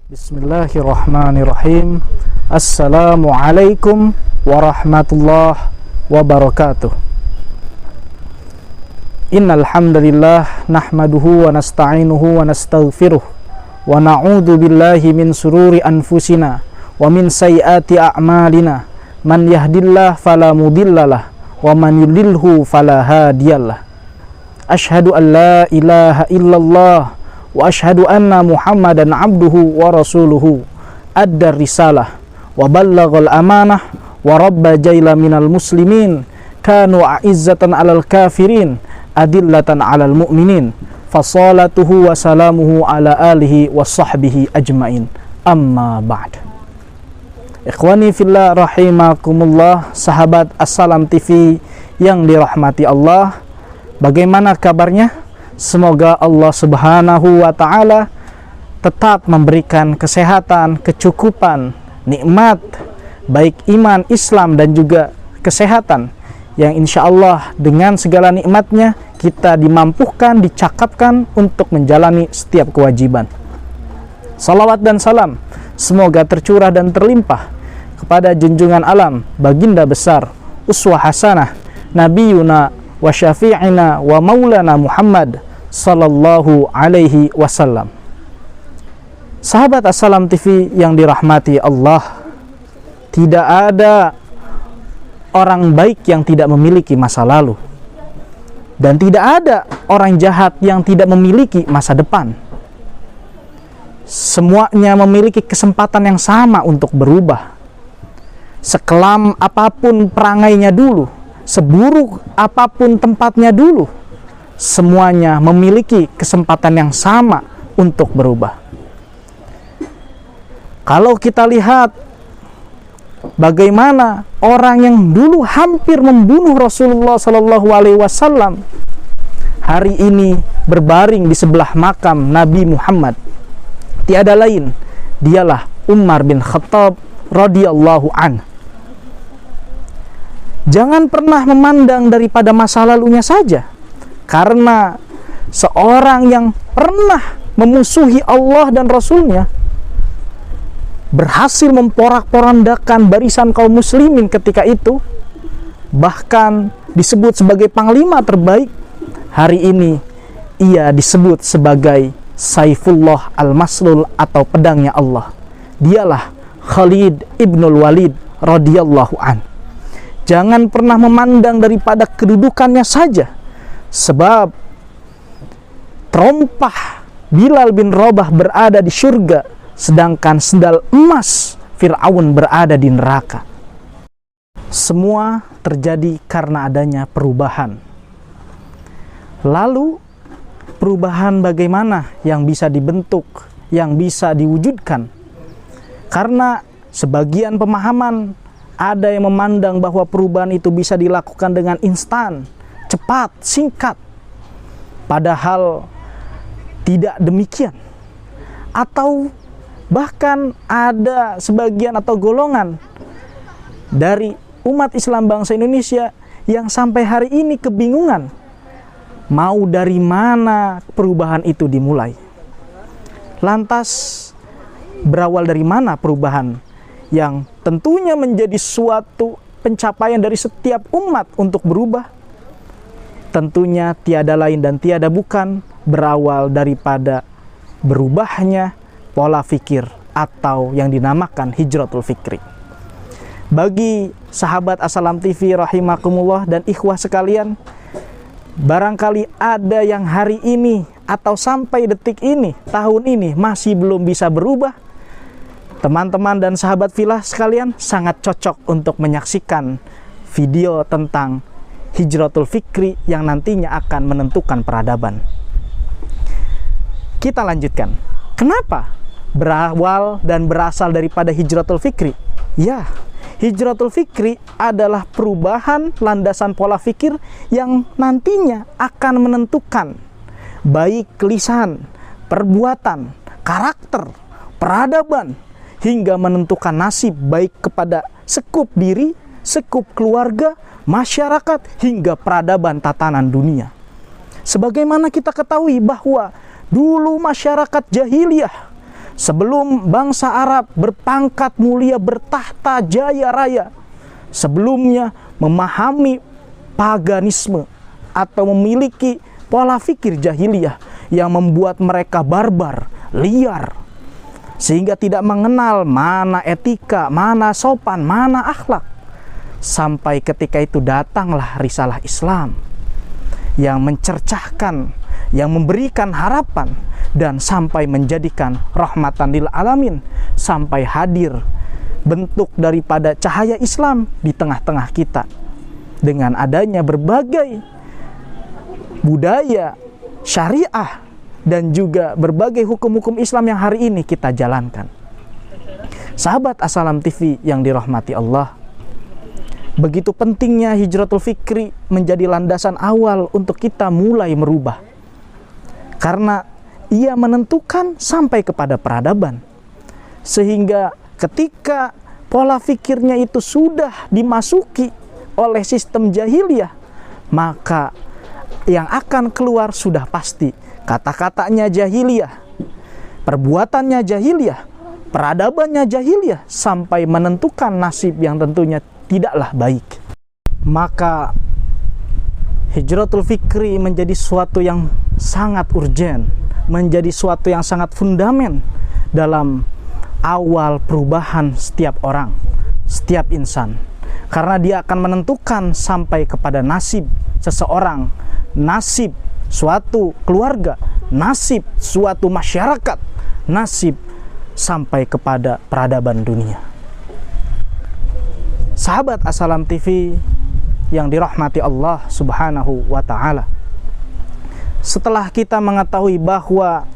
Bismillahirrahmanirrahim. Assalamualaikum warahmatullahi wabarakatuh. Innal hamdalillah nahmaduhu wa nasta'inuhu wa nastaghfiruh wa na'udzu billahi min sururi anfusina wa min sayyiati a'malina. Man yahdihillahu fala mudhillalah wa man yudlilhu fala hadiyalah. Asyhadu an la ilaha illallah wa asyhadu anna Muhammadan abduhu wa rasuluhu adda risalah wa ballaghal amanah wa rabba jaila minal muslimin kanu a'izzatan alal kafirin adillatan alal mu'minin fasalatuhu wa salamuhu ala alihi wa sahbihi ajmain amma ba'd. Ikhwani fillah rahimakumullah, sahabat Assalam TV yang dirahmati Allah, bagaimana kabarnya? Semoga Allah Subhanahu wa Ta'ala tetap memberikan kesehatan, kecukupan, nikmat, baik iman, Islam, dan juga kesehatan, yang insya Allah dengan segala nikmatnya kita dimampukan, dicakapkan untuk menjalani setiap kewajiban. Salawat dan salam semoga tercurah dan terlimpah kepada junjungan alam, baginda besar, uswah hasanah, nabiyuna wa syafi'ina wa maulana Muhammad sallallahu alaihi wasallam. Sahabat Assalam TV yang dirahmati Allah, tidak ada orang baik yang tidak memiliki masa lalu, dan tidak ada orang jahat yang tidak memiliki masa depan. Semuanya memiliki kesempatan yang sama untuk berubah. Sekelam apapun perangainya dulu, seburuk apapun tempatnya dulu, semuanya memiliki kesempatan yang sama untuk berubah. Kalau kita lihat bagaimana orang yang dulu hampir membunuh Rasulullah Sallallahu Alaihi Wasallam, hari ini berbaring di sebelah makam Nabi Muhammad, tiada lain dialah Umar bin Khattab radhiyallahu an. Jangan pernah memandang daripada masa lalunya saja, karena seorang yang pernah memusuhi Allah dan Rasulnya berhasil memporak-porandakan barisan kaum muslimin ketika itu, bahkan disebut sebagai panglima terbaik. Hari ini ia disebut sebagai Saifullah al-Maslul atau pedangnya Allah. Dialah Khalid ibnul Walid radhiyallahu an. Jangan pernah memandang daripada kedudukannya saja, sebab terompah Bilal bin Rabah berada di surga, sedangkan sendal emas Fir'aun berada di neraka. Semua terjadi karena adanya perubahan. Lalu perubahan bagaimana yang bisa dibentuk, yang bisa diwujudkan? Karena sebagian pemahaman ada yang memandang bahwa perubahan itu bisa dilakukan dengan instan, cepat, singkat. Padahal tidak demikian. Atau bahkan ada sebagian atau golongan dari umat Islam bangsa Indonesia yang sampai hari ini kebingungan mau dari mana perubahan itu dimulai. Lantas berawal dari mana perubahan yang tentunya menjadi suatu pencapaian dari setiap umat untuk berubah? Tentunya tiada lain dan tiada bukan berawal daripada berubahnya pola fikir atau yang dinamakan hijratul fikri. Bagi sahabat Assalam TV rahimakumullah dan ikhwah sekalian, barangkali ada yang hari ini atau sampai detik ini, tahun ini masih belum bisa berubah. Teman-teman dan sahabat filah sekalian sangat cocok untuk menyaksikan video tentang hijratul fikri yang nantinya akan menentukan peradaban. Kita lanjutkan. Kenapa berawal dan berasal daripada hijratul fikri? Ya, hijratul fikri adalah perubahan landasan pola fikir yang nantinya akan menentukan baik lisan, perbuatan, karakter, peradaban, hingga menentukan nasib baik kepada sekup diri, sekup keluarga, masyarakat, hingga peradaban tatanan dunia. Sebagaimana kita ketahui bahwa dulu masyarakat jahiliyah Sebelum bangsa Arab berpangkat mulia, bertahta jaya raya, sebelumnya memahami paganisme atau memiliki pola pikir jahiliyah yang membuat mereka barbar, liar, sehingga tidak mengenal mana etika, mana sopan, mana akhlak. Sampai ketika itu datanglah risalah Islam yang mencercahkan, yang memberikan harapan, dan sampai menjadikan rahmatan lil alamin, sampai hadir bentuk daripada cahaya Islam di tengah-tengah kita dengan adanya berbagai budaya syariah dan juga berbagai hukum-hukum Islam yang hari ini kita jalankan. Sahabat As-Salam TV yang dirahmati Allah, begitu pentingnya hijratul fikri menjadi landasan awal untuk kita mulai merubah, karena ia menentukan sampai kepada peradaban. Sehingga ketika pola fikirnya itu sudah dimasuki oleh sistem jahiliyah, maka yang akan keluar sudah pasti kata-katanya jahiliyah, perbuatannya jahiliyah, peradabannya jahiliyah, sampai menentukan nasib yang tentunya tidaklah baik. Maka hijratul fikri menjadi suatu yang sangat urgen, menjadi suatu yang sangat fundamen dalam awal perubahan setiap orang, setiap insan. Karena dia akan menentukan sampai kepada nasib seseorang, nasib suatu keluarga, nasib suatu masyarakat, nasib sampai kepada peradaban dunia. Sahabat As-Salam TV yang dirahmati Allah Subhanahu wa ta'ala, setelah kita mengetahui bahwa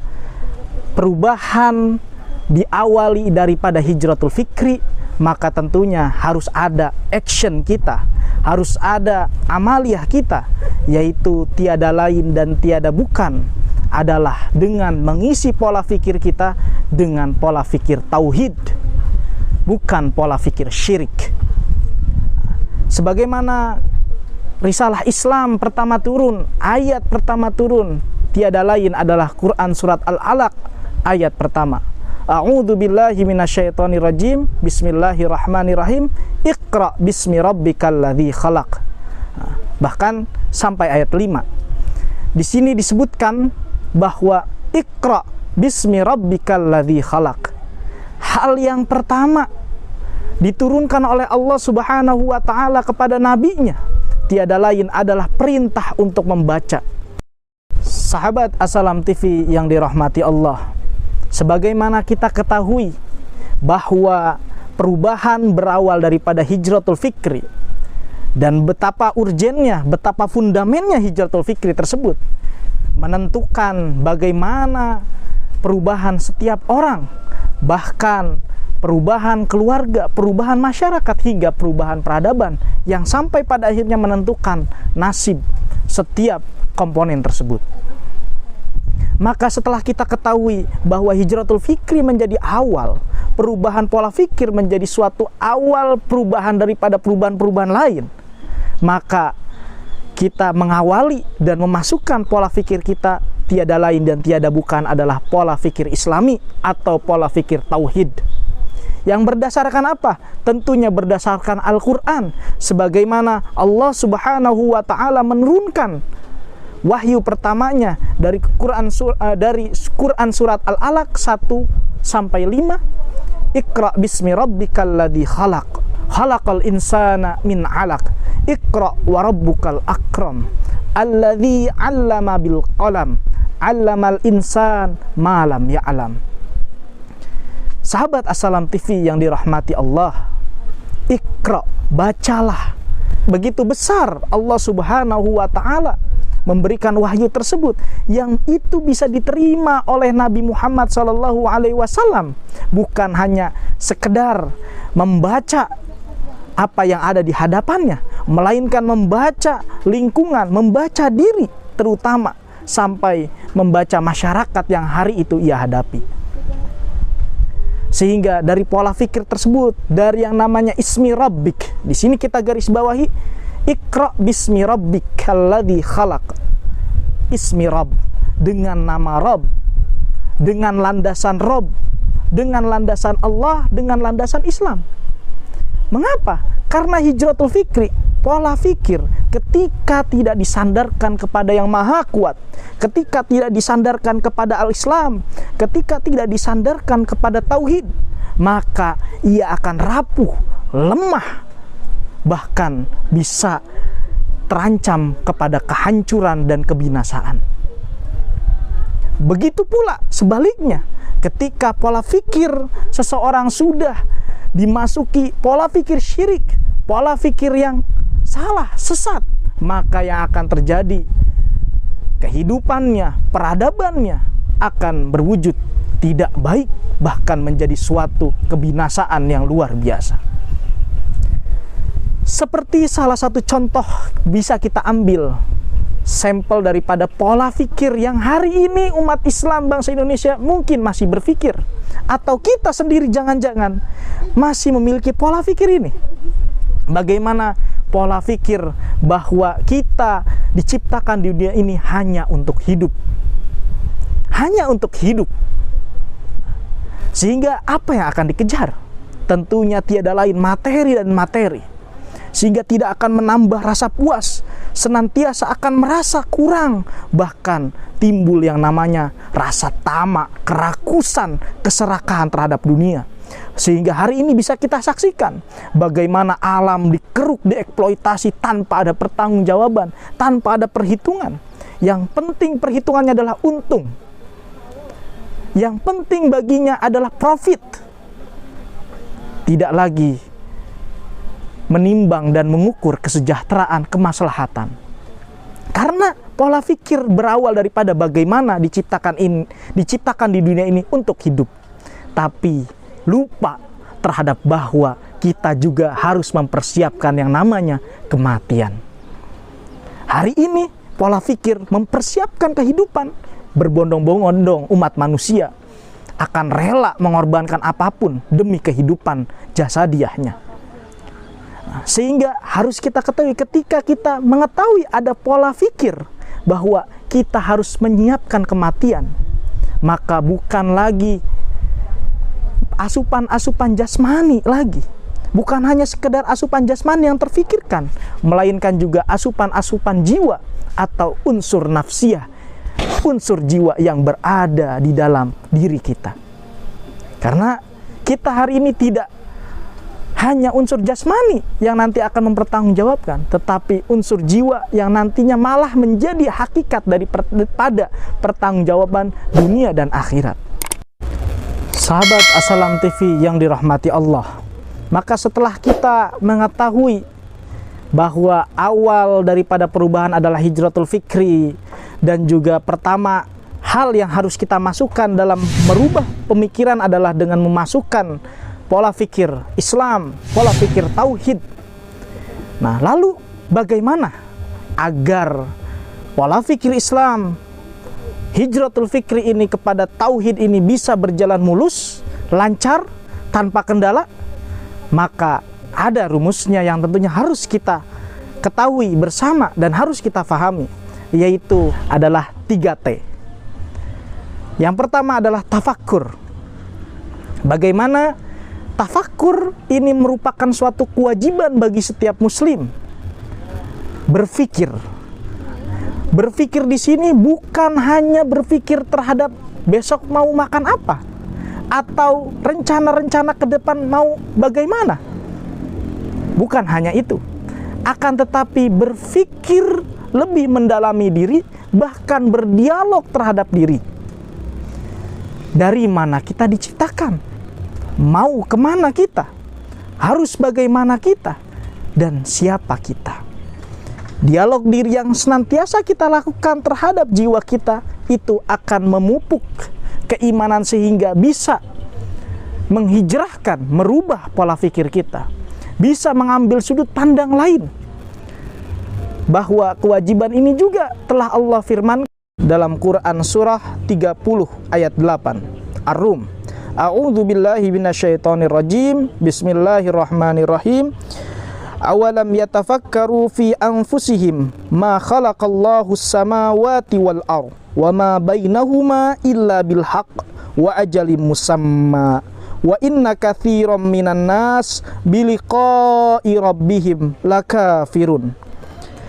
perubahan diawali daripada hijratul fikri, maka tentunya harus ada action kita, harus ada amaliyah kita, yaitu tiada lain dan tiada bukan adalah dengan mengisi pola fikir kita dengan pola fikir tauhid, bukan pola fikir syirik. Sebagaimana risalah Islam pertama turun, ayat pertama turun, tiada lain adalah Quran surat Al-Alaq ayat pertama. A'udzu billahi minasyaitonir rajim. Bismillahirrahmanirrahim. Iqra bismi rabbikal ladzi khalaq. Bahkan sampai ayat 5. Di sini disebutkan bahwa Iqra bismi rabbikal ladzi khalaq. Hal yang pertama diturunkan oleh Allah Subhanahu wa ta'ala kepada nabinya tiada lain adalah perintah untuk membaca. Sahabat As-Salam TV yang dirahmati Allah, sebagaimana kita ketahui bahwa perubahan berawal daripada hijratul fikri, dan betapa urgennya, betapa fundamennya hijratul fikri tersebut menentukan bagaimana perubahan setiap orang, bahkan perubahan keluarga, perubahan masyarakat, hingga perubahan peradaban yang sampai pada akhirnya menentukan nasib setiap komponen tersebut. Maka setelah kita ketahui bahwa hijratul fikri menjadi awal, perubahan pola fikir menjadi suatu awal perubahan daripada perubahan-perubahan lain, maka kita mengawali dan memasukkan pola fikir kita tiada lain dan tiada bukan adalah pola fikir Islami atau pola fikir tauhid. Yang berdasarkan apa? Tentunya berdasarkan Al-Quran, sebagaimana Allah Subhanahu wa ta'ala menurunkan wahyu pertamanya dari Quran surat Al-Alaq 1 sampai 5. Iqra bismi rabbikal ladzi khalaq, khalaqal insana min 'alaq, Iqra wa rabbukal akram, alladzi 'allama bil qalam, 'allamal insan ma lam ya'lam. Sahabat As-Salam TV yang dirahmati Allah, Iqra, bacalah. Begitu besar Allah Subhanahu wa ta'ala memberikan wahyu tersebut, yang itu bisa diterima oleh Nabi Muhammad SAW, bukan hanya sekedar membaca apa yang ada di hadapannya, melainkan membaca lingkungan, membaca diri, terutama sampai membaca masyarakat yang hari itu ia hadapi. Sehingga dari pola fikir tersebut, dari yang namanya ismi rabbik, di sini kita garis bawahi, Iqra bismi rabbikal ladzi khalaq. Ismi Rabb, dengan nama Rabb, dengan landasan Rabb, dengan landasan Allah, dengan landasan Islam. Mengapa? Karena hijratul fikri, pola fikir, ketika tidak disandarkan kepada yang maha kuat, ketika tidak disandarkan kepada al-Islam, ketika tidak disandarkan kepada tauhid, maka ia akan rapuh, lemah, bahkan bisa terancam kepada kehancuran dan kebinasaan. Begitu pula sebaliknya, ketika pola fikir seseorang sudah dimasuki pola fikir syirik, pola fikir yang salah, sesat, maka yang akan terjadi, kehidupannya, peradabannya akan berwujud tidak baik, bahkan menjadi suatu kebinasaan yang luar biasa. Seperti salah satu contoh bisa kita ambil sampel daripada pola fikir yang hari ini umat Islam bangsa Indonesia mungkin masih berpikir, atau kita sendiri jangan-jangan masih memiliki pola fikir ini. Bagaimana pola pikir bahwa kita diciptakan di dunia ini hanya untuk hidup, hanya untuk hidup, sehingga apa yang akan dikejar? Tentunya tiada lain materi dan materi, sehingga tidak akan menambah rasa puas, senantiasa akan merasa kurang, bahkan timbul yang namanya rasa tamak, kerakusan, keserakahan terhadap dunia. Sehingga hari ini bisa kita saksikan bagaimana alam dikeruk, dieksploitasi tanpa ada pertanggungjawaban, tanpa ada perhitungan. Yang penting perhitungannya adalah untung, yang penting baginya adalah profit, tidak lagi menimbang dan mengukur kesejahteraan, kemaslahatan. Karena pola pikir berawal daripada bagaimana diciptakan di dunia ini untuk hidup, tapi lupa terhadap bahwa kita juga harus mempersiapkan yang namanya kematian. Hari ini pola pikir mempersiapkan kehidupan, berbondong-bondong umat manusia akan rela mengorbankan apapun demi kehidupan jasadiahnya. Sehingga harus kita ketahui, ketika kita mengetahui ada pola pikir bahwa kita harus menyiapkan kematian, maka bukan lagi asupan-asupan jasmani lagi, bukan hanya sekedar asupan jasmani yang terfikirkan, melainkan juga asupan-asupan jiwa atau unsur nafsiyah, unsur jiwa yang berada di dalam diri kita. Karena kita hari ini tidak hanya unsur jasmani yang nanti akan mempertanggungjawabkan, tetapi unsur jiwa yang nantinya malah menjadi hakikat daripada pertanggungjawaban dunia dan akhirat. Sahabat Assalam TV yang dirahmati Allah, maka setelah kita mengetahui bahwa awal daripada perubahan adalah hijratul fikri, dan juga pertama hal yang harus kita masukkan dalam merubah pemikiran adalah dengan memasukkan pola fikir Islam, pola fikir tauhid. Nah, lalu bagaimana agar pola fikir Islam, hijratul fikri ini kepada tauhid ini bisa berjalan mulus, lancar, tanpa kendala? Maka ada rumusnya yang tentunya harus kita ketahui bersama dan harus kita fahami, yaitu adalah 3T. Yang pertama adalah tafakkur. Bagaimana tafakkur ini merupakan suatu kewajiban bagi setiap muslim. Berpikir. Berpikir di sini bukan hanya berpikir terhadap besok mau makan apa, atau rencana-rencana ke depan mau bagaimana. Bukan hanya itu. Akan tetapi berpikir lebih mendalami diri, bahkan berdialog terhadap diri. Dari mana kita diciptakan? Mau kemana kita? Harus bagaimana kita? Dan siapa kita? Dialog diri yang senantiasa kita lakukan terhadap jiwa kita itu akan memupuk keimanan sehingga bisa menghijrahkan, merubah pola pikir kita, bisa mengambil sudut pandang lain, bahwa kewajiban ini juga telah Allah firman dalam Quran surah 30 ayat 8 Ar-Rum. A'udzu billahi minasyaitonir rajim. Bismillahirrahmanirrahim. Awalam yatafakkaru fi anfusihim ma khalaqallahu as-samawati wal ardh wa ma bainahuma illa bil haqq wa ajalin musamma wa inna katsiran minan nas biliqa'i rabbihim lakafirun.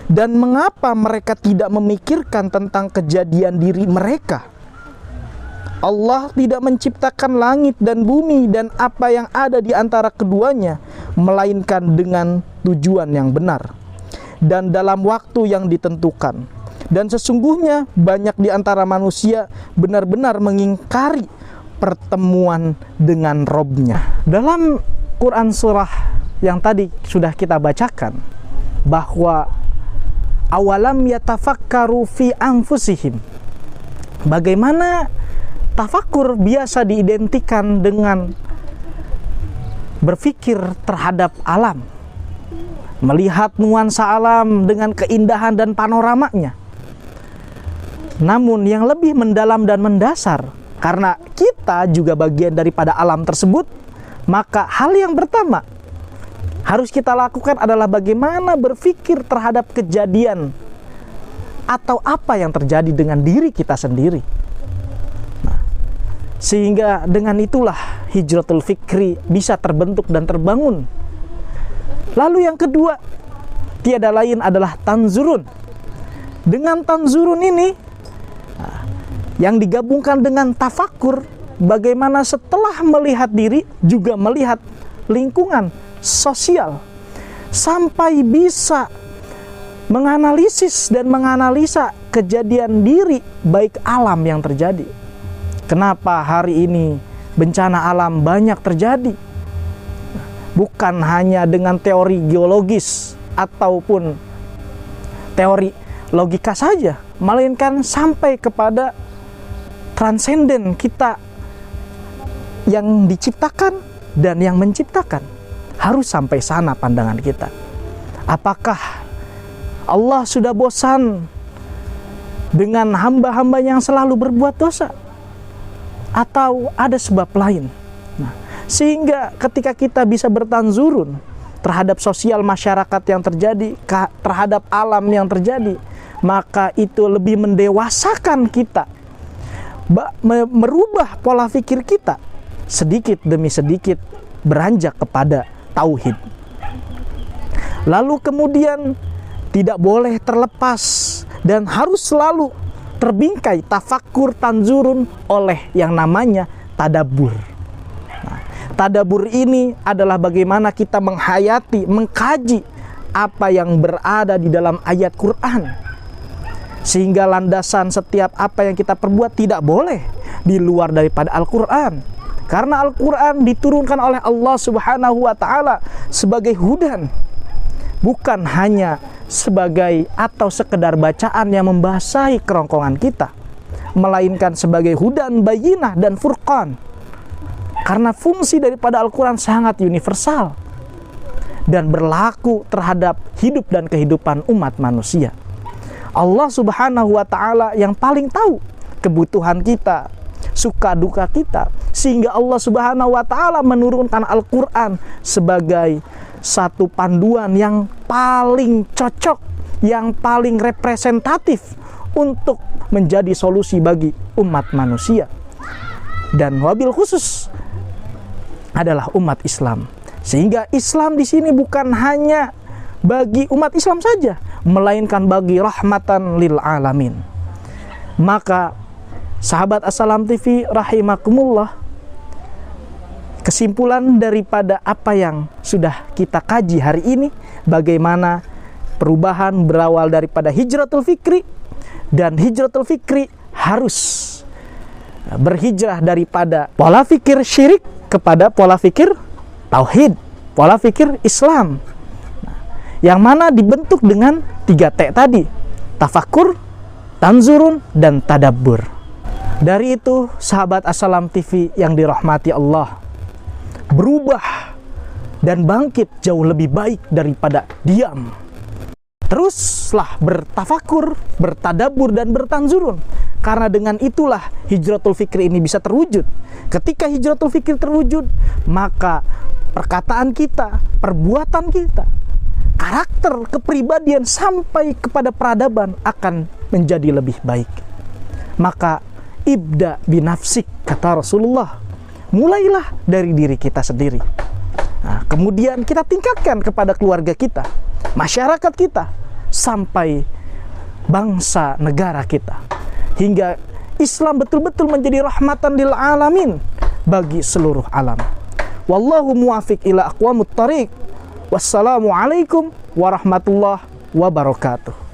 Dan mengapa mereka tidak memikirkan tentang kejadian diri mereka? Allah tidak menciptakan langit dan bumi dan apa yang ada di antara keduanya, melainkan dengan tujuan yang benar dan dalam waktu yang ditentukan. Dan sesungguhnya banyak di antara manusia benar-benar mengingkari pertemuan dengan Robnya. Dalam Quran surah yang tadi sudah kita bacakan, bahwa awalam yatafakkaru fi anfusihim. Bagaimana tafakur biasa diidentikan dengan berpikir terhadap alam, melihat nuansa alam dengan keindahan dan panoramanya. Namun yang lebih mendalam dan mendasar, karena kita juga bagian daripada alam tersebut, maka hal yang pertama harus kita lakukan adalah bagaimana berpikir terhadap kejadian atau apa yang terjadi dengan diri kita sendiri. Nah, sehingga dengan itulah hijratul fikri bisa terbentuk dan terbangun. Lalu yang kedua, tiada lain adalah tanzurun. Dengan tanzurun ini, yang digabungkan dengan tafakur, bagaimana setelah melihat diri juga melihat lingkungan sosial, sampai bisa menganalisis dan menganalisa kejadian diri baik alam yang terjadi. Kenapa hari ini bencana alam banyak terjadi? Bukan hanya dengan teori geologis ataupun teori logika saja, melainkan sampai kepada transenden kita yang diciptakan dan yang menciptakan. Harus sampai sana pandangan kita. Apakah Allah sudah bosan dengan hamba-hamba yang selalu berbuat dosa? Atau ada sebab lain? Nah, sehingga ketika kita bisa bertanzurun terhadap sosial masyarakat yang terjadi, terhadap alam yang terjadi, maka itu lebih mendewasakan kita, merubah pola pikir kita sedikit demi sedikit beranjak kepada tauhid. Lalu kemudian tidak boleh terlepas dan harus selalu terbingkai tafakur tanzurun oleh yang namanya tadabbur. Nah, tadabbur ini adalah bagaimana kita menghayati, mengkaji apa yang berada di dalam ayat Quran, sehingga landasan setiap apa yang kita perbuat tidak boleh di luar daripada Al-Quran. Karena Al-Quran diturunkan oleh Allah Subhanahu wa Ta'ala sebagai hudan, bukan hanya sebagai atau sekedar bacaan yang membasahi kerongkongan kita, melainkan sebagai hudan, bayyinah, dan furqan. Karena fungsi daripada Al-Quran sangat universal dan berlaku terhadap hidup dan kehidupan umat manusia. Allah Subhanahu wa Ta'ala yang paling tahu kebutuhan kita, suka duka kita, sehingga Allah Subhanahu wa Ta'ala menurunkan Al-Quran sebagai satu panduan yang paling cocok, yang paling representatif untuk menjadi solusi bagi umat manusia, dan wabil khusus adalah umat Islam. Sehingga Islam di sini bukan hanya bagi umat Islam saja, melainkan bagi rahmatan lil alamin. Maka sahabat Assalam TV rahimakumullah, kesimpulan daripada apa yang sudah kita kaji hari ini, bagaimana perubahan berawal daripada hijratul fikri, dan hijratul fikri harus berhijrah daripada pola fikir syirik kepada pola fikir tauhid, pola fikir Islam, yang mana dibentuk dengan 3T tadi: tafakur, tanzurun, dan tadabbur. Dari itu, sahabat Assalam TV yang dirahmati Allah, berubah dan bangkit jauh lebih baik daripada diam. Teruslah bertafakur, bertadabbur, dan bertanzurun. Karena dengan itulah hijratul fikri ini bisa terwujud. Ketika hijratul fikri terwujud, maka perkataan kita, perbuatan kita, karakter, kepribadian, sampai kepada peradaban akan menjadi lebih baik. Maka ibda binafsik, kata Rasulullah. Mulailah dari diri kita sendiri. Nah, kemudian kita tingkatkan kepada keluarga kita, masyarakat kita, sampai bangsa negara kita, hingga Islam betul-betul menjadi rahmatan lil alamin bagi seluruh alam. Wallahu muwafiq ila aqwamut thariq. Wassalamualaikum warahmatullahi wabarakatuh.